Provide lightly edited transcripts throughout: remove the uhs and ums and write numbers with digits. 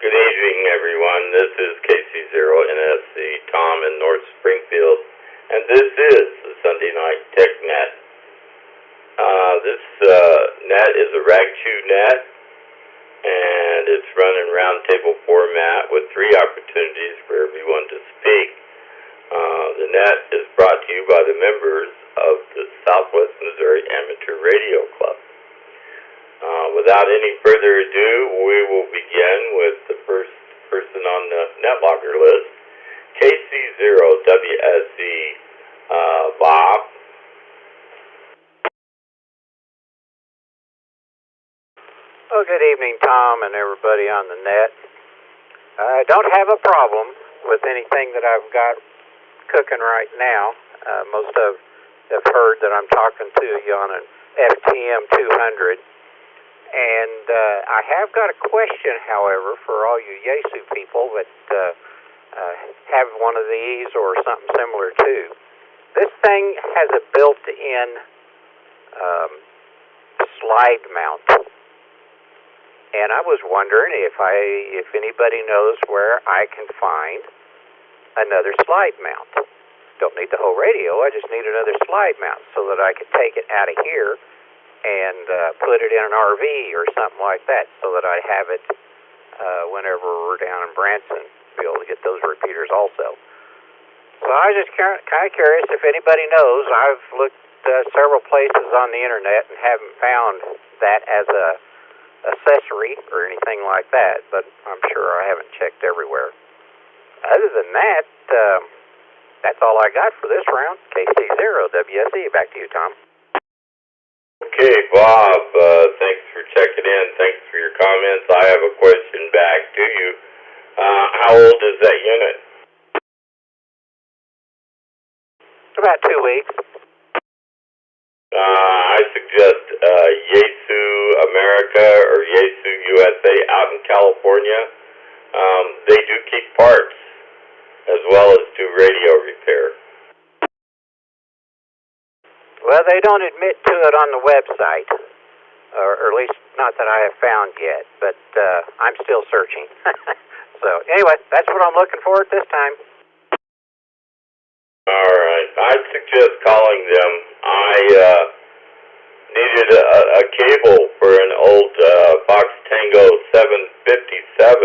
Good evening, everyone. This is KC0NSC, Tom in North Springfield, and this is the Sunday Night Tech Net. This net is a rag chew net, and it's run in roundtable format with 3 opportunities for everyone to speak. The net is brought to you by the members of the Southwest Missouri Amateur Radio Club. Without any further ado, we will begin with the first person on the NetLogger list, KC0NSC, Bob. Well, good evening, Tom, and everybody on the net. I don't have a problem with anything that I've got cooking right now. Most have heard that I'm talking to you on an FTM 200. And I have got a question, however, for all you Yaesu people that have one of these or something similar too. This thing has a built-in slide mount, and I was wondering if anybody knows where I can find another slide mount. Don't need the whole radio. I just need another slide mount so that I could take it out of here and put it in an RV or something like that, so that I have it whenever we're down in Branson, be able to get those repeaters also. So I was just kind of curious if anybody knows. I've looked several places on the internet and haven't found that as a accessory or anything like that, but I'm sure I haven't checked everywhere. Other than that, that's all I got for this round. KC0WSE, back to you, Tom. Okay, Bob, thanks for checking in. Thanks for your comments. I have a question back to you. How old is that unit? About 2 weeks. I suggest Yaesu America or Yaesu USA out in California. They do keep parts as well as do radio repair. Well, they don't admit to it on the website, or at least not that I have found yet, but I'm still searching. So, anyway, that's what I'm looking for at this time. All right. I'd suggest calling them. I needed a cable for an old Fox Tango 757,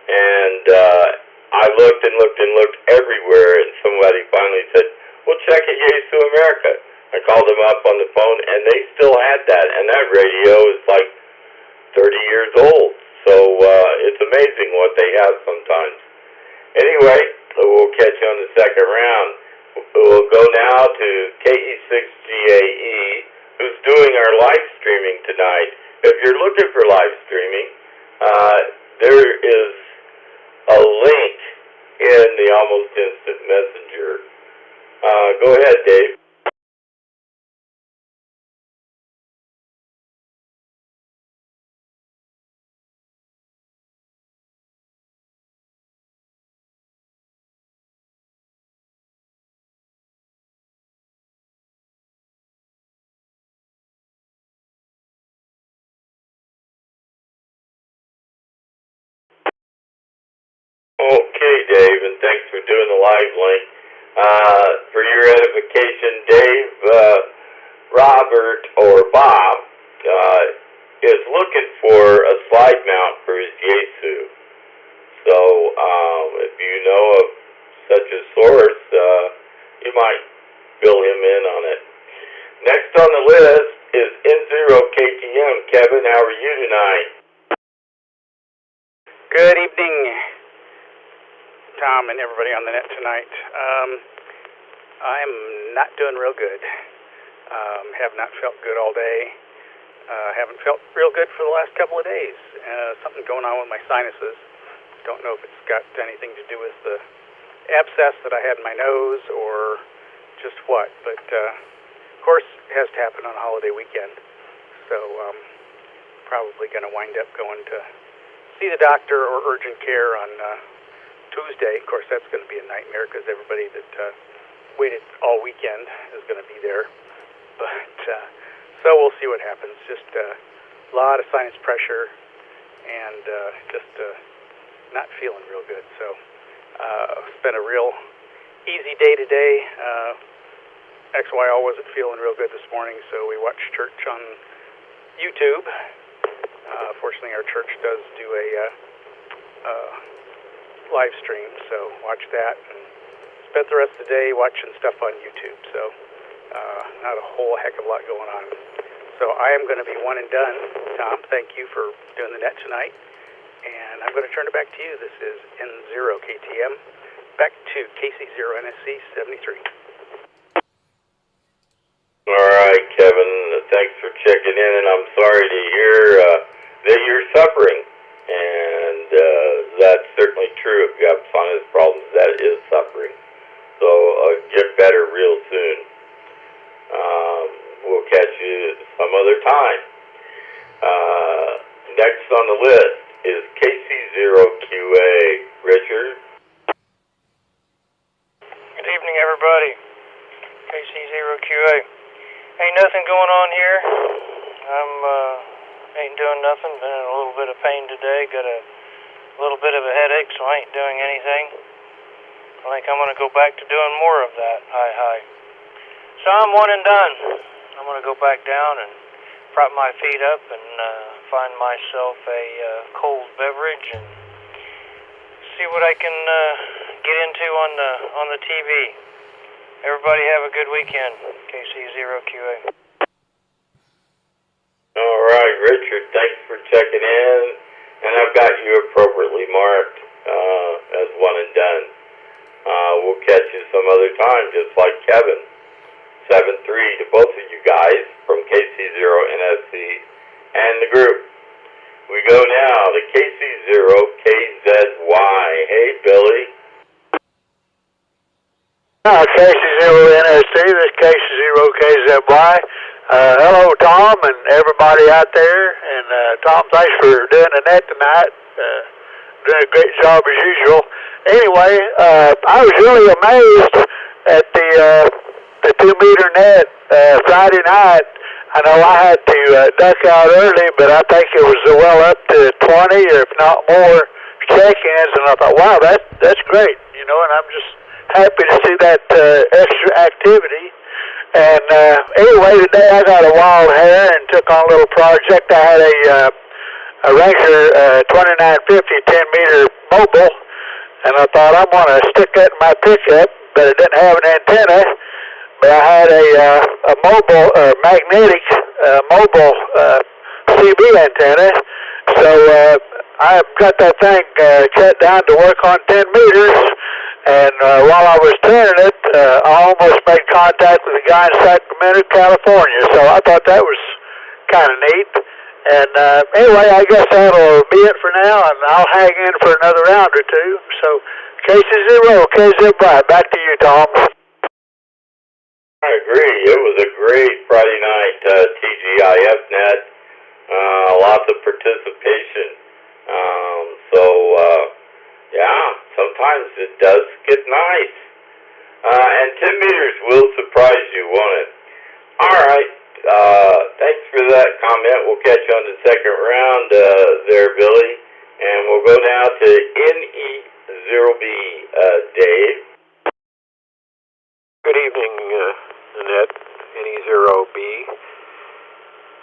and I looked and looked and looked everywhere, and somebody finally said, well, check at Yaesu America. I called them up on the phone, and they still had that, and that radio is like 30 years old. So it's amazing what they have sometimes. Anyway, we'll catch you on the second round. We'll go now to KE6GAE, who's doing our live streaming tonight. If you're looking for live streaming, there is a link in the Almost Instant Messenger. Go ahead, Dave. Okay, Dave, and thanks for doing the live link. For your edification, Dave, Robert, or Bob is looking for a slide mount for his Yaesu. So if you know of such a source, you might fill him in on it. Next on the list is N0KTM. Kevin, how are you tonight? Good evening, Tom and everybody on the net tonight. I'm not doing real good. Have not felt good all day. Haven't felt real good for the last couple of days. Something going on with my sinuses. Don't know if it's got anything to do with the abscess that I had in my nose or just what. But, of course, it has to happen on a holiday weekend. So probably going to wind up going to see the doctor or urgent care on Tuesday. Of course, that's going to be a nightmare because everybody that waited all weekend is going to be there. But so we'll see what happens. Just a lot of sinus pressure and just not feeling real good. So it's been a real easy day today. XYL wasn't feeling real good this morning, so we watched church on YouTube. Fortunately, our church does do a live stream, so watch that. And spent the rest of the day watching stuff on YouTube, so not a whole heck of a lot going on. So I am going to be one and done. Tom, thank you for doing the net tonight. And I'm going to turn it back to you. This is N0 KTM. Back to KC0NSC 73. All right, Kevin, thanks for checking in, and I'm sorry to hear that you're suffering, and that's certainly true. If you have sinus problems, that is suffering. So get better real soon. We'll catch you some other time. Next on the list is KC0QA. Richard? Good evening, everybody. KC0QA. Ain't nothing going on here. Ain't doing nothing. Been in a little bit of pain today. Got a little bit of a headache, so I ain't doing anything. I think I'm going to go back to doing more of that. Hi. So I'm one and done. I'm going to go back down and prop my feet up and find myself a cold beverage and see what I can get into on the TV. Everybody have a good weekend. KC0QA. All right, Richard, thanks for checking in. And I've got you appropriately marked as one and done. We'll catch you some other time, just like Kevin. 7-3 to both of you guys from KC0NSC and the group. We go now to KC0KZY. Hey, Billy. KC0NSC, this is KC0KZY. Hello, Tom, and everybody out there. And Tom, thanks for doing the net tonight. Doing a great job as usual. Anyway, I was really amazed at the 2-meter net Friday night. I know I had to duck out early, but I think it was well up to 20, or if not more, check-ins. And I thought, wow, that's great, you know. And I'm just happy to see that extra activity. And anyway, today I got a wild hair and took on a little project. I had a Ranger 2950 10-meter mobile, and I thought I'm going to stick that in my pickup, but it didn't have an antenna. But I had a mobile, magnetic mobile CB antenna, so I got that thing cut down to work on 10 meters. And while I was turning it, I almost made contact with a guy in Sacramento, California. So I thought that was kind of neat. And anyway, I guess that'll be it for now, and I'll hang in for another round or two. So KC0, KZY, back to you, Tom. I agree. It was a great Friday night TGIF net. Lots of participation. Yeah, sometimes it does get nice. And 10 meters will surprise you, won't it? All right. Thanks for that comment. We'll catch you on the second round there, Billy. And we'll go now to NE0B, Dave. Good evening, Annette, NE0B.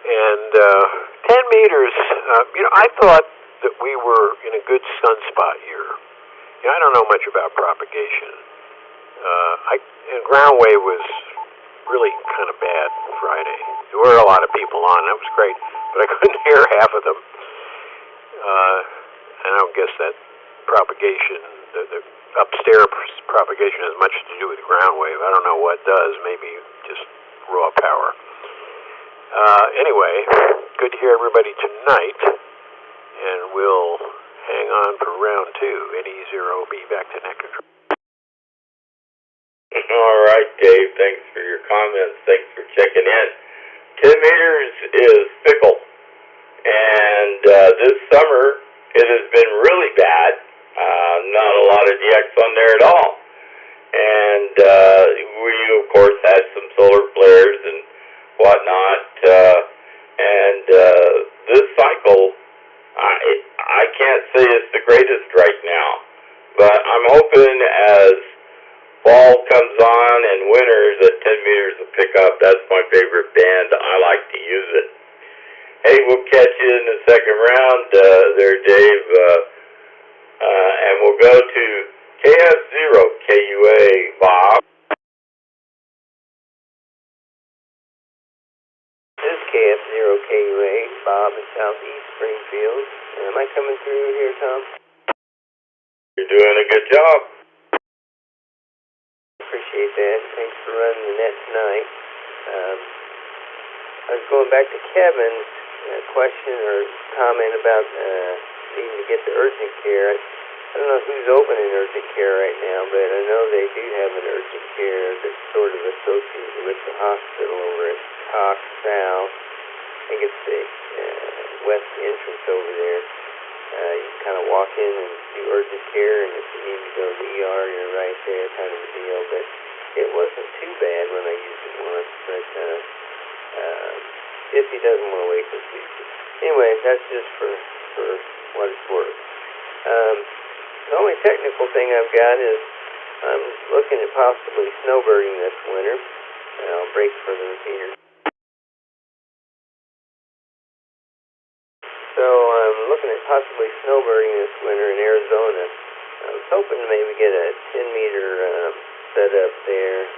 And 10 meters, I thought that we were in a good sunspot here. I don't know much about propagation. And ground wave was really kind of bad Friday. There were a lot of people on. That was great, but I couldn't hear half of them. And I don't guess that propagation, the upstairs propagation has much to do with ground wave. I don't know what does. Maybe just raw power. Anyway, good to hear everybody tonight, and we'll hang on for round 2. NE0B, back to net control. All right, Dave, thanks for your comments. Thanks for checking in. 10 meters is fickle, and this summer it has been really bad. Not a lot of DX on there at all. And we, of course, had some solar flares and whatnot. And this cycle, I can't say it's the greatest right my favorite band. I like to use it. Hey, we'll catch you in the second round there, Dave. And we'll go to KF0KUA, Bob. This is KF0KUA, Bob in Southeast Springfield. Am I coming through here, Tom? You're doing a good job. Appreciate that. Thanks for running the net tonight. I was going back to Kevin's question or comment about needing to get the urgent care. I don't know who's opening urgent care right now, but I know they do have an urgent care that's sort of associated with the hospital over at Cox South. I think it's the west entrance over there. You kind of walk in and do urgent care, and if you need to go to the ER, you're right there, kind of a deal. But it wasn't too bad when I used it once, but if he doesn't want to wait this week. Anyway, that's just for what it's worth. The only technical thing I've got is I'm looking at possibly snowbirding this winter. I'll break for the repeater. So I'm looking at possibly snowbirding this winter in Arizona. I was hoping to maybe get a 10-meter set up there.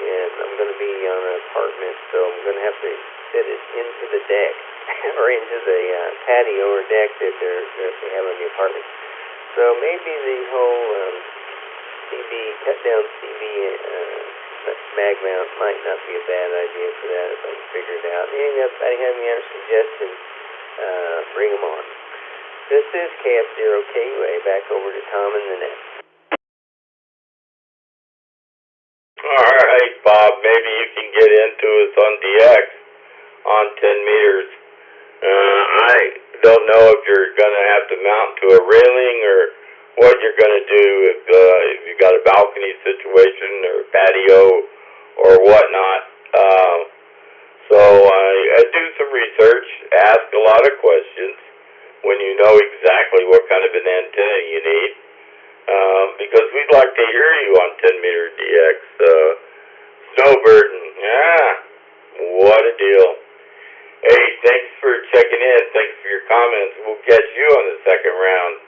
And I'm going to be on an apartment, so I'm going to have to fit it into the deck or into the patio or deck that they have on the apartment. So maybe the whole cut-down CB mag mount might not be a bad idea for that if I can figure it out. Anybody have any other suggestions? Bring them on. This is KF0KUA. Back over to Tom in the net. All right, Bob, maybe you can get into us on DX on 10 meters. I don't know if you're going to have to mount to a railing or what you're going to do if you got a balcony situation or patio or whatnot. So I do some research, ask a lot of questions when you know exactly what kind of an antenna you need. Because we'd like to hear you on 10-meter DX. Snowbirding, what a deal. Hey, thanks for checking in. Thanks for your comments. We'll catch you on the second round.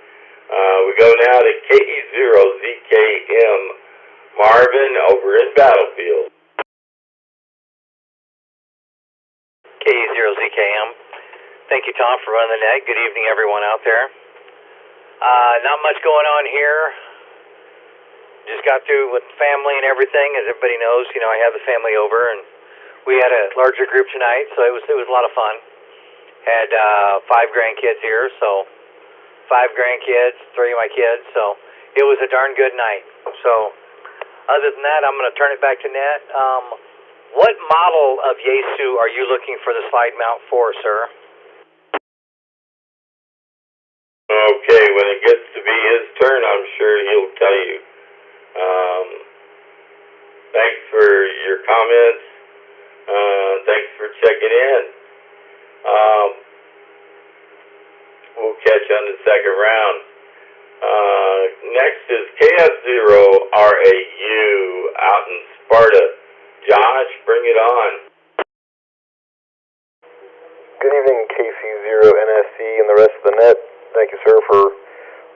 We go now to KE0ZKM, Marvin over in Battlefield. KE0ZKM. Thank you, Tom, for running the net. Good evening, everyone out there. Not much going on here. Just got through with family and everything. As everybody knows, you know, I have the family over, and we had a larger group tonight, so it was a lot of fun. Had 5 grandkids here, so 5 grandkids, 3 of my kids, so it was a darn good night. So other than that, I'm going to turn it back to Net. What model of Yaesu are you looking for the slide mount for, sir? Okay, when it gets to be his turn, I'm sure he'll tell you. Thanks for your comments. Thanks for checking in. We'll catch you on the second round. Next is KF0RAU out in Sparta. Josh, bring it on. Good evening, KC0NSC and the rest of the net. Thank you, sir, for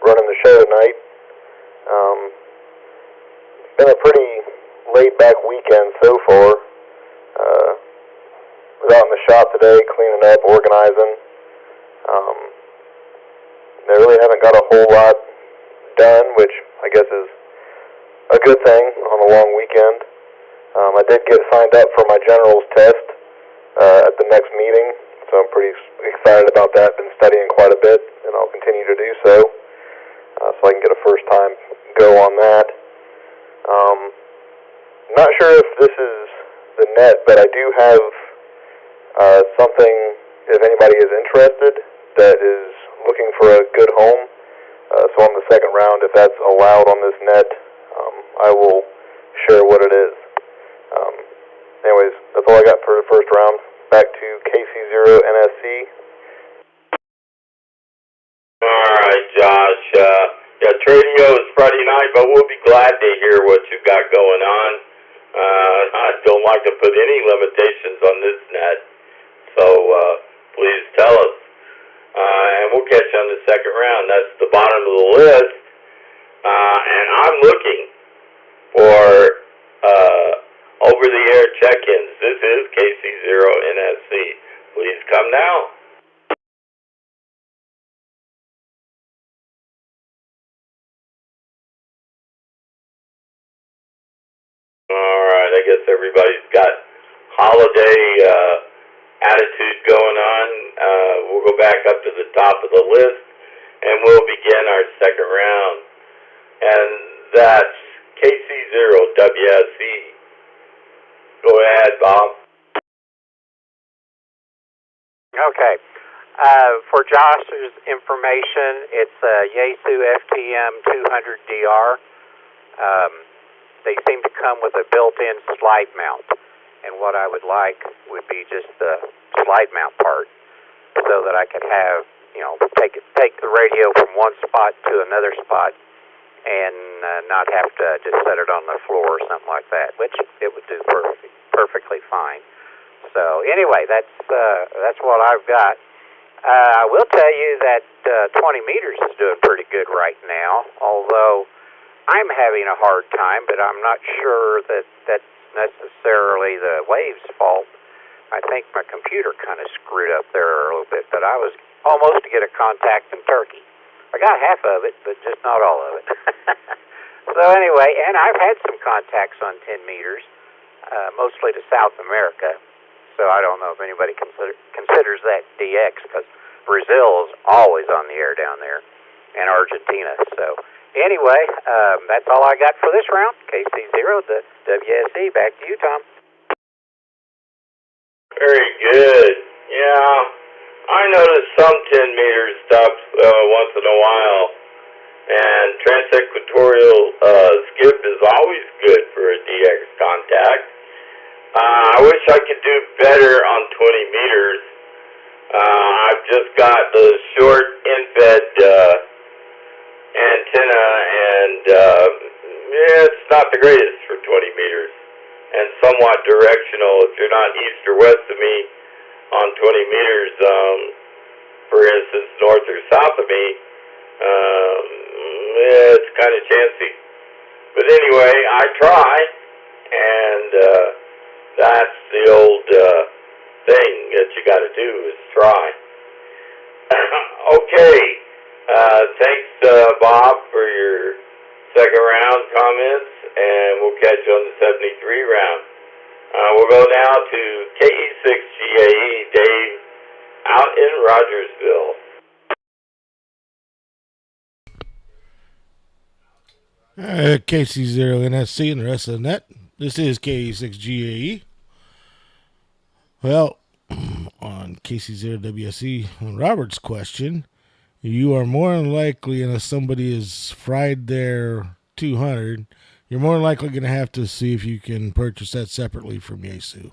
running the show tonight. It's been a pretty laid-back weekend so far. Was out in the shop today, cleaning up, organizing. They really haven't got a whole lot done, which I guess is a good thing on a long weekend. I did get signed up for my general's test at the next meeting, so I'm pretty excited about that. Been studying quite a bit, and I'll continue to do so, so I can get a first-time go on that. Not sure if this is the net, but I do have something, if anybody is interested, that is looking for a good home. So on the second round, if that's allowed on this net, I will share what it is. Anyways, that's all I got for the first round. Back to KC0NSC. All right, Josh. Yeah, Tradio is Friday night, but we'll be glad to hear what you got going on. I don't like to put any limitations on this net, so please tell us. And we'll catch you on the second round. That's the bottom of the list. And I'm looking for over-the-air check-ins. This is KC0NSC. Please come now. All right, I guess everybody's got holiday attitude going on. We'll go back up to the top of the list, and we'll begin our second round. And that's KC0WSE. Go ahead, Bob. Okay. For Josh's information, it's a Yaesu FTM 200DR. They seem to come with a built-in slide mount, and what I would like would be just the slide mount part, so that I could have, take the radio from one spot to another spot, and not have to just set it on the floor or something like that, which it would do perfectly fine. So anyway, that's what I've got. I will tell you that 20 meters is doing pretty good right now, although I'm having a hard time, but I'm not sure that that's necessarily the wave's fault. I think my computer kind of screwed up there a little bit, but I was almost to get a contact in Turkey. I got half of it, but just not all of it. So anyway, and I've had some contacts on 10 meters, mostly to South America. So I don't know if anybody considers that DX, because Brazil is always on the air down there, and Argentina. So anyway, that's all I got for this round. KC0, the WSE. Back to you, Tom. Very good. Yeah, I notice some 10-meter stuff once in a while, and transequatorial skip is always good for a DX contact. I wish I could do better on 20 meters. I've just got the short infed antenna, and it's not the greatest for 20 meters, and somewhat directional. If you're not east or west of me on 20 meters, for instance, north or south of me, it's kind of chancy. But anyway, I try, and that's the old thing that you got to do is try. Okay. Thanks, Bob, for your second round comments, and we'll catch you on the 73 round. We'll go now to KE6GAE, Dave, out in Rogersville. KC0NSC and the rest of the net. This is KE6GAE. Well, on KC0WSE, on Robert's question, you are more than likely, unless somebody has fried their 200, you're more than likely going to have to see if you can purchase that separately from Yaesu.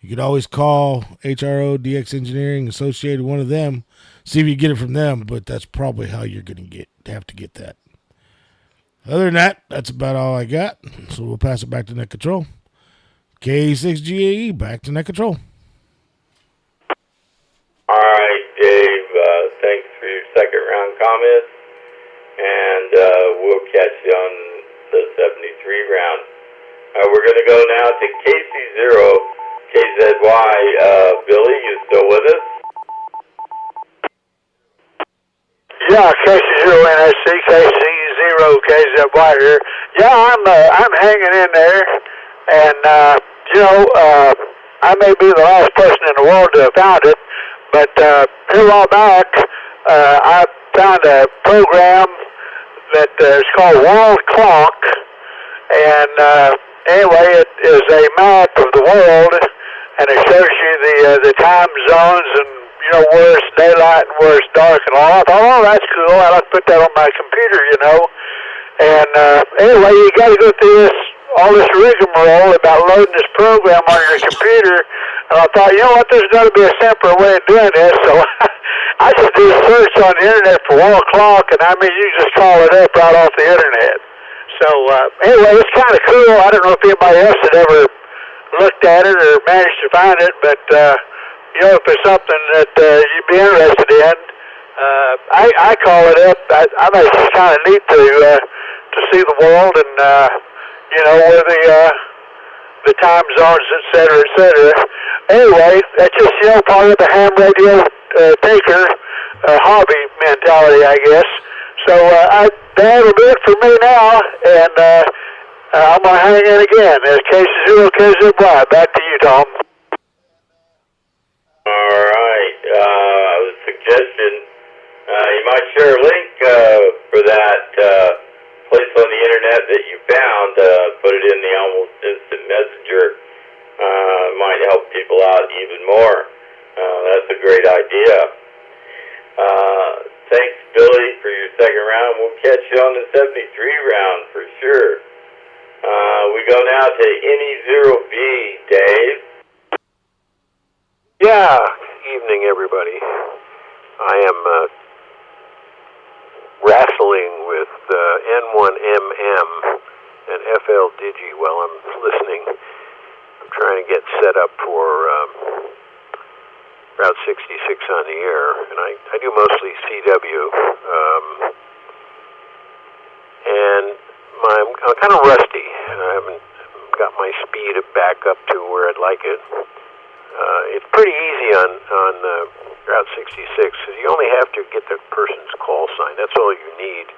You could always call HRO, DX Engineering, Associated, one of them, see if you get it from them, but that's probably how you're going to have to get that. Other than that, that's about all I got, so we'll pass it back to Net Control. K6GAE, back to Net Control. All right, Dave, thanks for your second round comments, and we'll catch you on the 73 round. We're going to go now to KC0, KZY. Billy, you still with us? Yeah, KC0NSC, KC0KZY here. Yeah, I'm hanging in there, and I may be the last person in the world to have found it, but here a while back, I found a program that is called World Clock, and anyway, it is a map of the world, and it shows you the time zones and where it's daylight and where it's dark and all. I thought, oh, that's cool. I'd like to put that on my computer, And anyway, you got to go through all this rigmarole about loading this program on your computer. And I thought, there's got to be a simpler way of doing this. So I just did a search on the internet for World Clock, and you just call it up right off the internet. So anyway, it's kind of cool. I don't know if anybody else had ever looked at it or managed to find it, but if it's something that you'd be interested in, I call it up. I think it's kind of neat to see the world and where the time zones, et cetera, et cetera. Anyway, that's just part of the ham radio taker hobby mentality, I guess. So that'll do it for me now, and I'm gonna hang in again. As KC0NSC. Back to you, Tom. All right. Suggestion. You might share a link for that place on the internet that you found. Put it in the almost instant messenger. Might help people out even more. That's a great idea. Thanks, Billy, for your second round. We'll catch you on the 73 round for sure. We go now to NE0B, Dave. Yeah, evening, everybody. I am wrestling with N1MM and FL Digi while I'm listening. I'm trying to get set up for Route 66 on the air, and I do mostly CW. And I'm kind of rusty. I haven't got my speed back up to where I'd like it. It's pretty easy on Route 66 because you only have to get the person's call sign. That's all you need.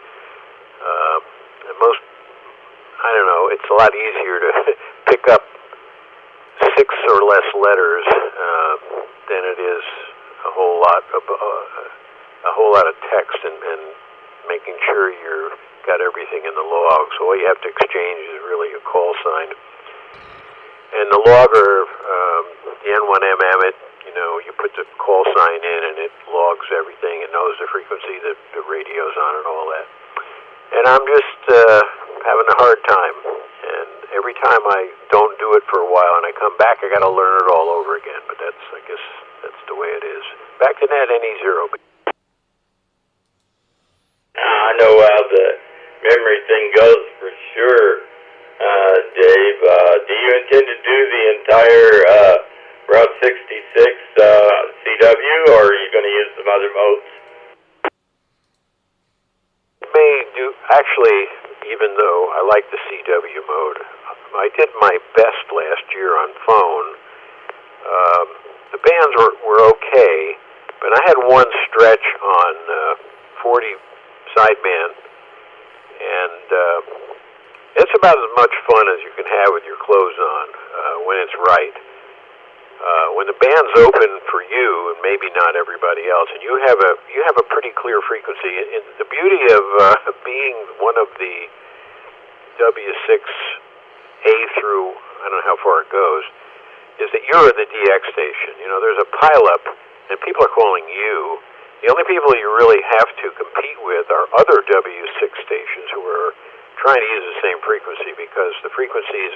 And I don't know, it's a lot easier to pick up 6 or less letters than it is a whole lot of text and making sure you've got everything in the log. So all you have to exchange is really a call sign. And the logger, the N1MM, you put the call sign in and it logs everything and knows the frequency that the radio's on and all that. And I'm just having a hard time. And every time I don't do it for a while and I come back, I got to learn it all over again. But I guess that's the way it is. Back to that NE0. I know how the memory thing goes for sure, Dave. Do you intend to do the entire Route 66 CW, or are you going to use some other modes? Actually, even though I like the CW mode, I did my best last year on phone. The bands were okay, but I had one stretch on 40 sideband, and it's about as much fun as you can have with your clothes on when it's right. When the band's open for you, and maybe not everybody else, and you have a pretty clear frequency. And the beauty of being one of the W6A through, I don't know how far it goes, is that you're the DX station. There's a pileup, and people are calling you. The only people you really have to compete with are other W6 stations who are trying to use the same frequency, because the frequencies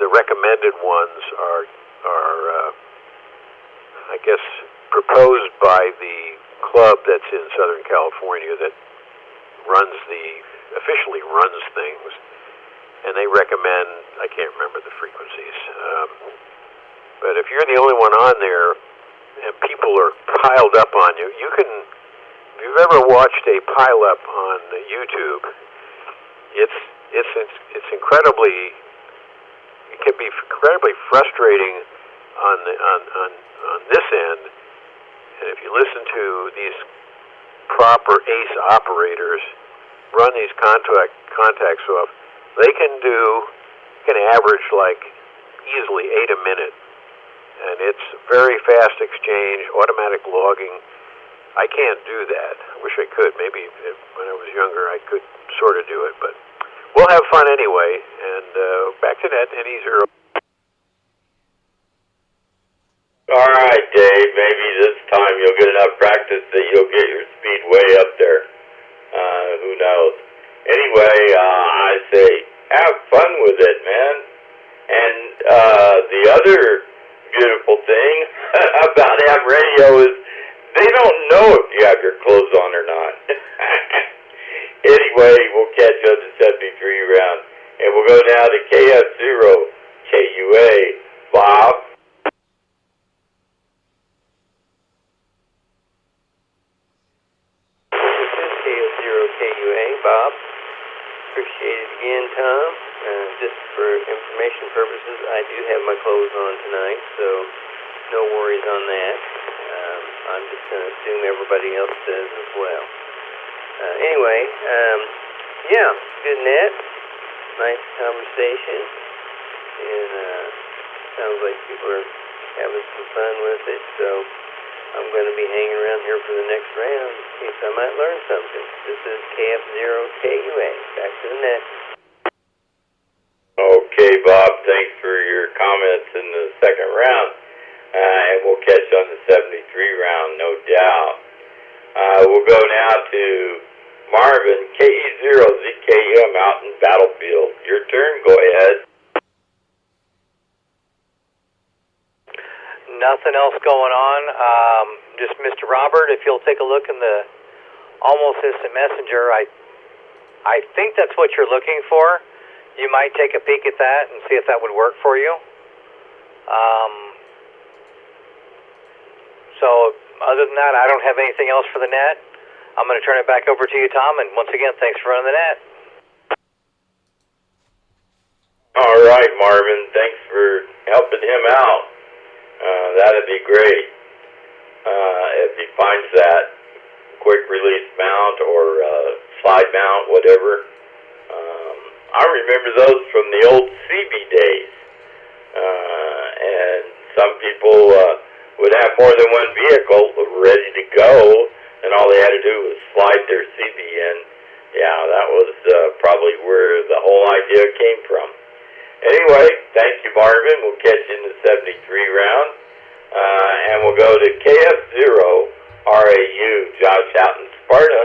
the recommended ones are I guess, proposed by the club that's in Southern California that officially runs things, and they recommend, I can't remember the frequencies, but if you're the only one on there and people are piled up on you, if you've ever watched a pile up on YouTube, it's incredibly, it can be incredibly frustrating on this end. And if you listen to these proper ACE operators run these contacts off, they can average like easily 8 a minute, and it's very fast exchange, automatic logging. I can't do that. I wish I could. Maybe when I was younger I could sort of do it, but we'll have fun anyway. And back to that NE0. All right, Dave. Maybe this time you'll get enough practice that you'll get your speed way up there. Who knows? Anyway, I say have fun with it, man. And the other beautiful thing about ham radio is they don't know if you have your clothes on or not. Anyway, we'll catch you on the 73 round. And we'll go now to KF0KUA. Bob? KF0KUA, Bob. Appreciate it again, Tom. Just for information purposes, I do have my clothes on tonight, so no worries on that. I'm just going to assume everybody else does as well. Anyway, yeah, good net. Nice conversation. And sounds like people are having some fun with it, so I'm going to be hanging around here for the next round in case I might learn something. This is KF0KUA. Back to the net. Okay, Bob, thanks for your comments in the second round. And we'll catch you on the 73 round, no doubt. We'll go now to Marvin, KE0ZKM out in Battlefield. Your turn, go ahead. Nothing else going on. Just Mr. Robert, if you'll take a look in the almost instant messenger, I think that's what you're looking for. You might take a peek at that and see if that would work for you. So other than that, I don't have anything else for the net. I'm going to turn it back over to you, Tom, and once again, thanks for running the net. All right, Marvin, thanks for helping him out. That'd be great if he finds that quick release mount or slide mount, whatever. I remember those from the old CB days, and some people would have more than one vehicle ready to go, and all they had to do was slide their CB in. Yeah, that was probably where the whole idea came from. Anyway, thank you, Marvin. We'll catch you in the 73 round. And we'll go to KF0RAU, Josh out in Sparta.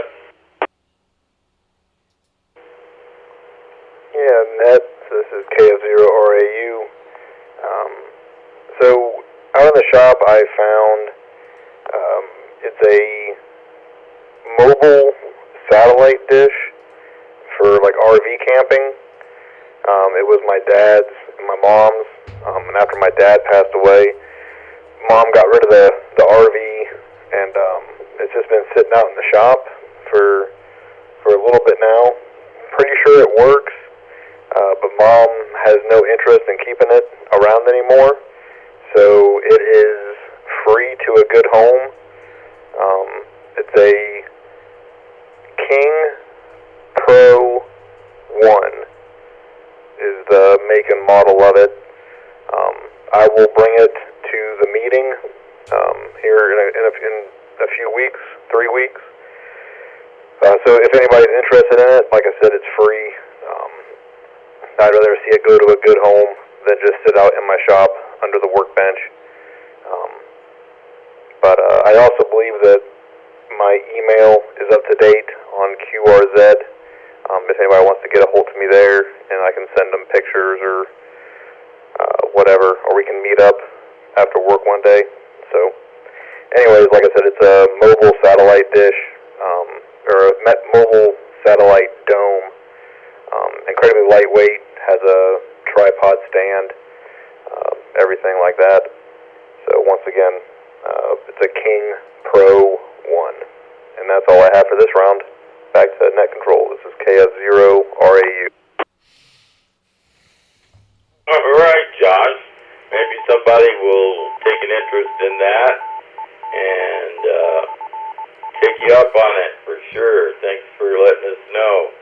Yeah, Net, this is KF0RAU. So out in the shop I found it's a mobile satellite dish for like RV camping. It was my dad's and my mom's, and after my dad passed away, Mom got rid of the RV, and it's just been sitting out in the shop for a little bit now. Pretty sure it works, but Mom has no interest in keeping it around anymore, so it is free to a good home. It's a King Pro 1 is the make and model of it. I will bring it to the meeting here in a few weeks, 3 weeks. So if anybody's interested in it, like I said, it's free. I'd rather see it go to a good home than just sit out in my shop under the workbench. But I also believe that my email is up to date on QRZ. If anybody wants to get a hold of me there, and I can send them pictures or whatever, or we can meet up after work one day. So, anyways, like I said, it's a mobile satellite dish, or a mobile satellite dome. Incredibly lightweight, has a tripod stand, everything like that. So once again, it's a King Pro 1. And that's all I have for this round. Back to net control. This is KF0RAU. All right, Josh. Maybe somebody will take an interest in that and take you up on it for sure. Thanks for letting us know.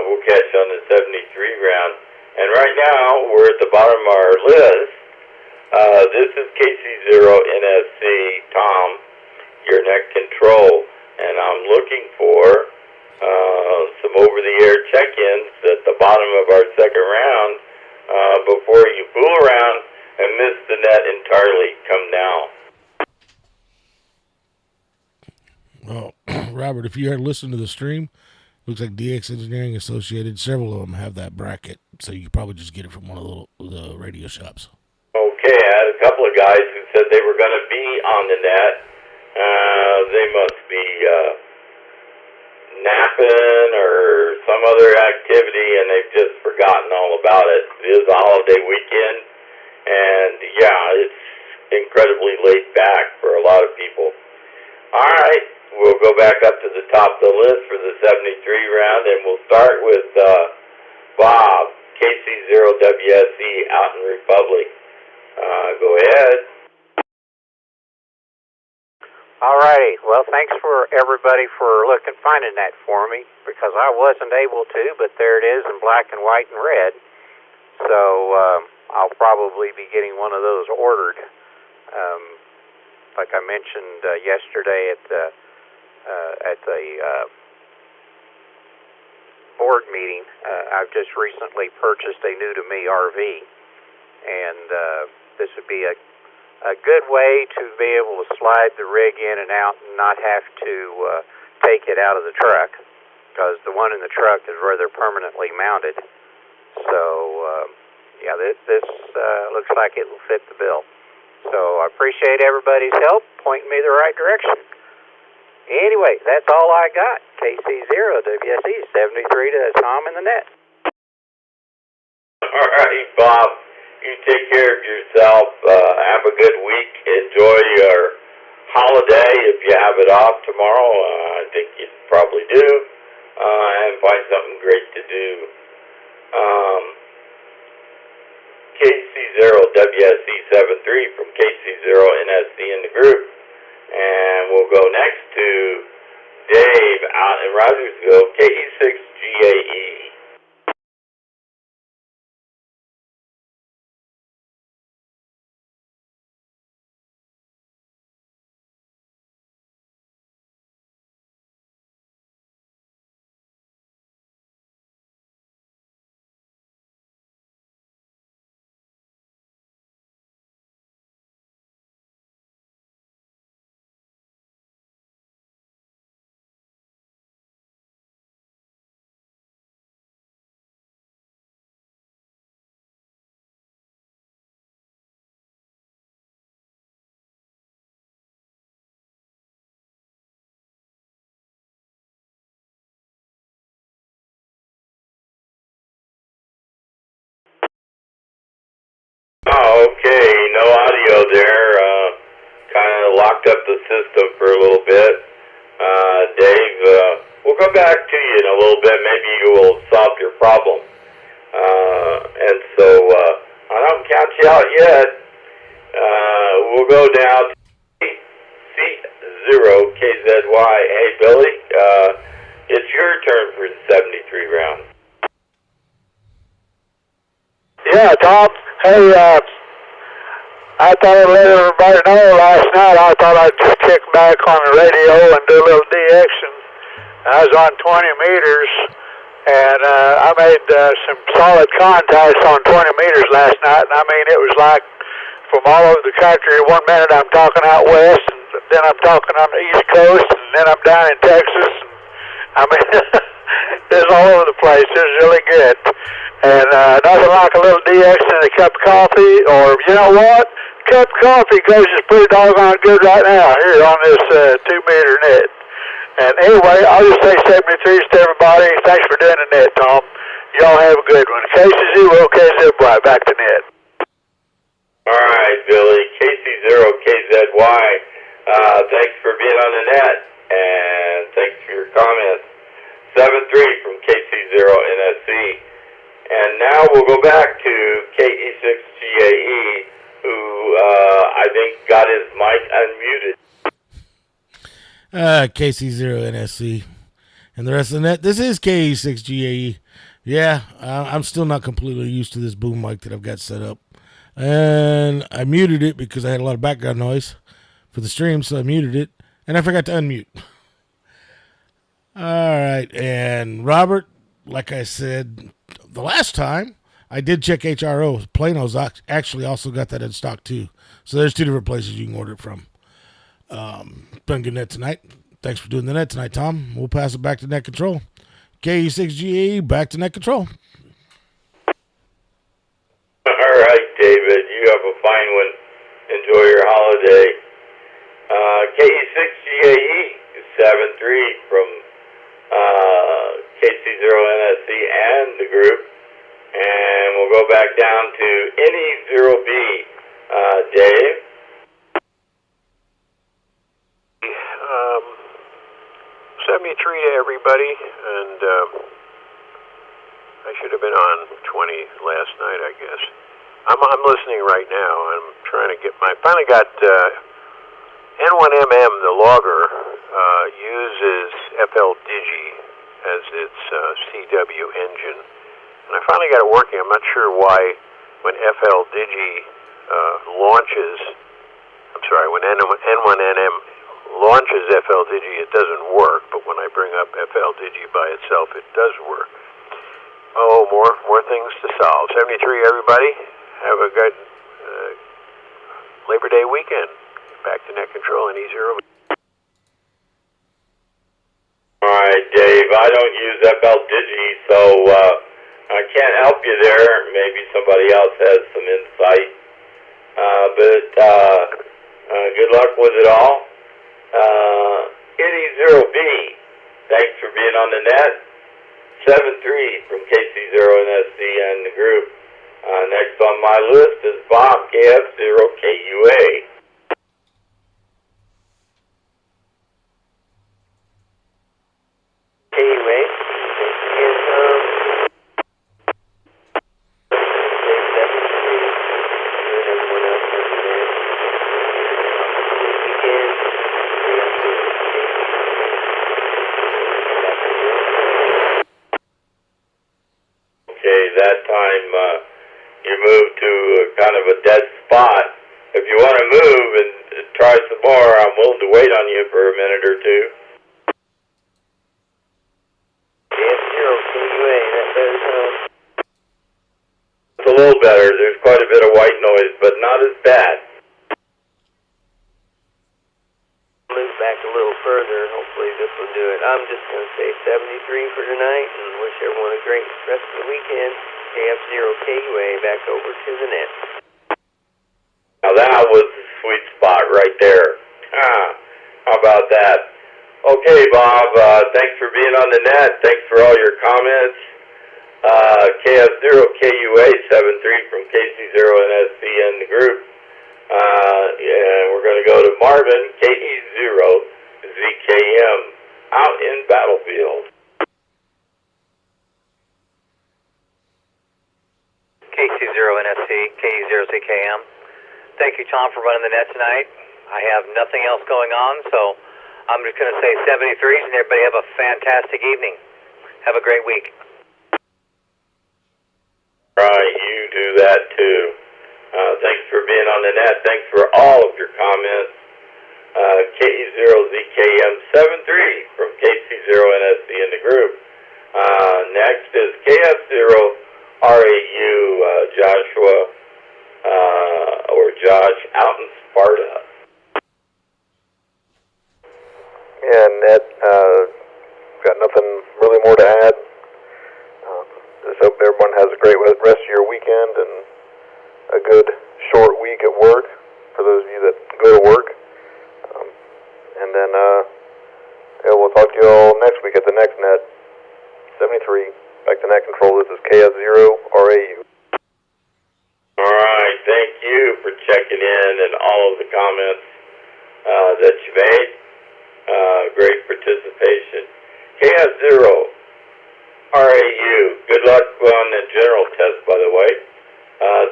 We'll catch you on the 73 round. And right now, we're at the bottom of our list. This is KC0NSC, Tom, your net control. And I'm looking for some over-the-air check-ins at the bottom of our second round before you fool around and miss the net entirely. Come now. Well, Robert, if you had listened to the stream, looks like DX Engineering Associated, several of them have that bracket, so you could probably just get it from one of the radio shops. Okay, I had a couple of guys who said they were going to be on the net. They must be napping or some other activity, and they've just forgotten all about it. It is a holiday weekend, and yeah, it's incredibly laid back for a lot of people. All right, we'll go back up to the top of the list for the 73 round, and we'll start with Bob, KC0WSC out in Republic. Go ahead. Alrighty. Well, thanks for everybody for finding that for me, because I wasn't able to, but there it is in black and white and red. So I'll probably be getting one of those ordered. Like I mentioned yesterday at the board meeting, I've just recently purchased a new-to-me RV, and this would be a good way to be able to slide the rig in and out and not have to take it out of the truck, because the one in the truck is rather permanently mounted. So, yeah, this looks like it will fit the bill. So I appreciate everybody's help pointing me the right direction. Anyway, that's all I got. KC0WSC 73 to Tom in the net. All right, Bob. You take care of yourself. Have a good week. Enjoy your holiday if you have it off tomorrow. I think you probably do. And find something great to do. KC0WSC 73 from KC0NSC in the group. And we'll go next to Dave out in Rogersville, KE6GAE. Oh, okay. No audio there. Kind of locked up the system for a little bit. Dave, we'll come back to you in a little bit. Maybe you will solve your problem. And so I don't count you out yet. We'll go down to C0KZY. Hey, Billy, it's your turn for the 73 round. Yeah, Tom. Hey, I thought I'd let everybody know last night. I thought I'd just kick back on the radio and do a little DX. And I was on 20 meters, and I made some solid contacts on 20 meters last night. And I mean, it was like from all over the country. 1 minute I'm talking out west, and then I'm talking on the East Coast, and then I'm down in Texas. And, I mean, it's all over the place. It's really good. And nothing like a little DX and a cup of coffee, or you know what? Cup of coffee goes just pretty doggone good right now here on this 2-meter net. And anyway, I'll just say 73s to everybody. Thanks for doing the net, Tom. Y'all have a good one. KC0KZY, back to net. All right, Billy. KC0KZY, thanks for being on the net, and thanks for your comments. 7-3 from KC0NSC. And now we'll go back to KE6GAE, who I think got his mic unmuted. KC0NSC. And the rest of the net, this is KE6GAE. Yeah, I'm still not completely used to this boom mic that I've got set up. And I muted it because I had a lot of background noise for the stream, so I muted it. And I forgot to unmute. All right, and Robert, like I said the last time, I did check HRO. Plano's actually also got that in stock too. So there's 2 different places you can order it from. Been good net tonight. Thanks for doing the net tonight, Tom. We'll pass it back to net control. KE6GAE, back to net control. All right, David. You have a fine one. Enjoy your holiday. KE6GAE 7-3 from KC0NSC and the group. And we'll go back down to NE0B. Dave? 73 to everybody, and I should have been on 20 last night, I guess. I'm listening right now. I'm trying to get finally got N1MM, the logger, uses FLDigi as its CW engine. And I finally got it working. I'm not sure why when FLDigi when N1NM launches FLDigi, it doesn't work. But when I bring up FLDigi by itself, it does work. Oh, more things to solve. 73, everybody. Have a good Labor Day weekend. Back to net control and E0. All right, Dave. I don't use FLDigi, so I can't help you there. Maybe somebody else has some insight. But good luck with it all. NE0B, thanks for being on the net. 7-3 from KC0NSC and the group. Next on my list is Bob, KF0KUA. KUA. That time you move to kind of a dead spot. If you want to move and try some more, I'm willing to wait on you for a minute or two. KF0KUA, that better sound. It's a little better. There's quite a bit of white noise, but not as bad. Move back a little further. Hopefully this will do it. I'm just going to say 73 for tonight and wish everyone a great rest of the weekend. KF0KUA back over to the net. Now that was the sweet spot right there. How about that? Okay, Bob, thanks for being on the net. Thanks for all your comments. KF0KUA 73 from KC0NSC and the group. And we're going to go to Marvin, KE0ZKM, out in Battlefield. KC0NSC, KE0ZKM. Thank you, Tom, for running the net tonight. I have nothing else going on, so I'm just going to say 73s, and everybody have a fantastic evening. Have a great week. Right, you do that too. Thanks for being on the net. Thanks for all of your comments. KE0ZKM 73 from KC0NSC in the group. Next is KF0RAU Joshua or Josh out in Sparta. Yeah, Ned, got nothing really more to add. Just hope everyone has a great rest of your weekend and a good short week at work for those of you that go to work. And then we'll talk to you all next week at the next net. 73, back to net control. This is KF0RAU. All right, thank you for checking in and all of the comments that you made. Great participation. KF0RAU, good luck on the general test, by the way.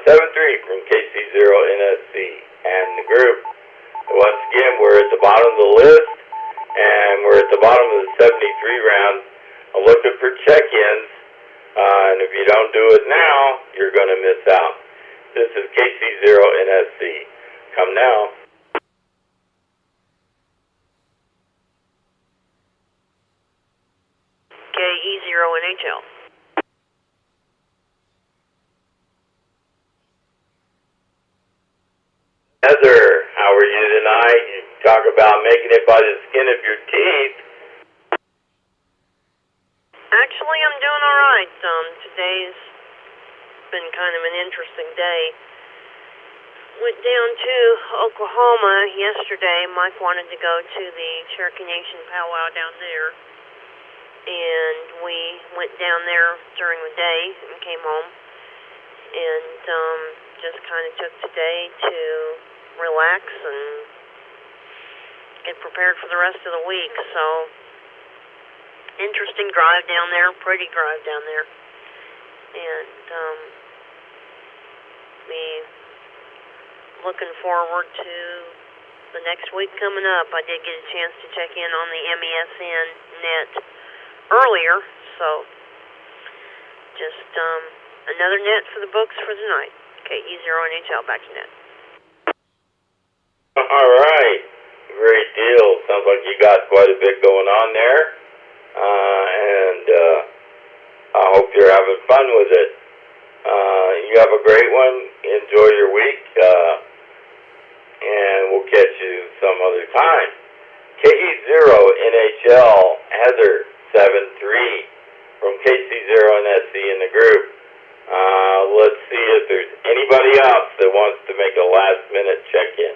7-3 from KC0NSC and the group. Once again, we're at the bottom of the list, and we're at the bottom of the 73 round. I'm looking for check-ins, and if you don't do it now, you're going to miss out. This is KC0NSC. Come now. KE0NHL. Heather, how are you tonight? You talk about making it by the skin of your teeth. Actually, I'm doing all right. Today's been kind of an interesting day. Went down to Oklahoma yesterday. Mike wanted to go to the Cherokee Nation powwow down there. and we went down there during the day and came home, and just kind of took today to relax and get prepared for the rest of the week. So, interesting drive down there, pretty drive down there, and be looking forward to the next week coming up. I did get a chance to check in on the MESN net earlier, so just another net for the books for tonight. KE0NHL, back to net. All right, great deal. Sounds like you got quite a bit going on there, and I hope you're having fun with it. You have a great one. Enjoy your week, and we'll catch you some other time. KE0NHL Heather 73 from KC0NSC in the group. Let's see if there's anybody else that wants to make a last-minute check-in.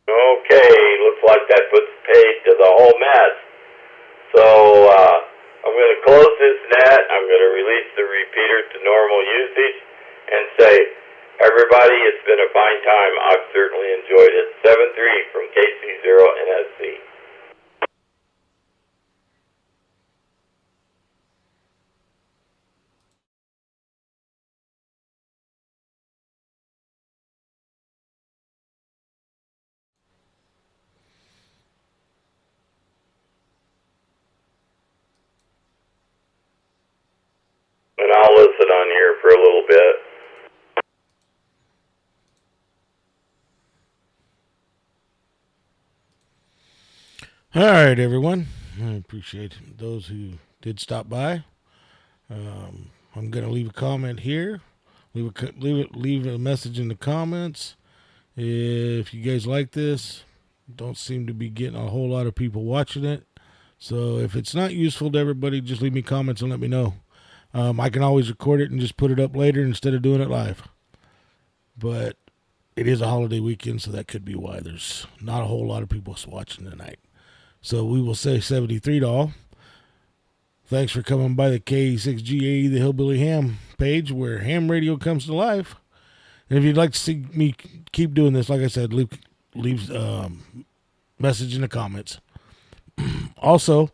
Okay, looks like that puts paid to the whole mess. So I'm going to close this net. I'm going to release the repeater to normal usage and say, everybody, it's been a fine time. I've certainly enjoyed it. 7-3 from KC0NSC. And I'll listen on here for a little bit. All right, everyone. I appreciate those who did stop by. I'm going to leave a comment here. Leave a message in the comments. If you guys like this, don't seem to be getting a whole lot of people watching it. So if it's not useful to everybody, just leave me comments and let me know. I can always record it and just put it up later instead of doing it live. But it is a holiday weekend, so that could be why there's not a whole lot of people watching tonight. So we will say 73 to all. Thanks for coming by the K6GA, the Hillbilly Ham page, where ham radio comes to life. And if you'd like to see me keep doing this, like I said, leave message in the comments. Also,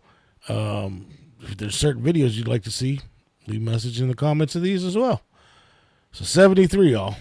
if there's certain videos you'd like to see, leave a message in the comments of these as well. So 73, y'all.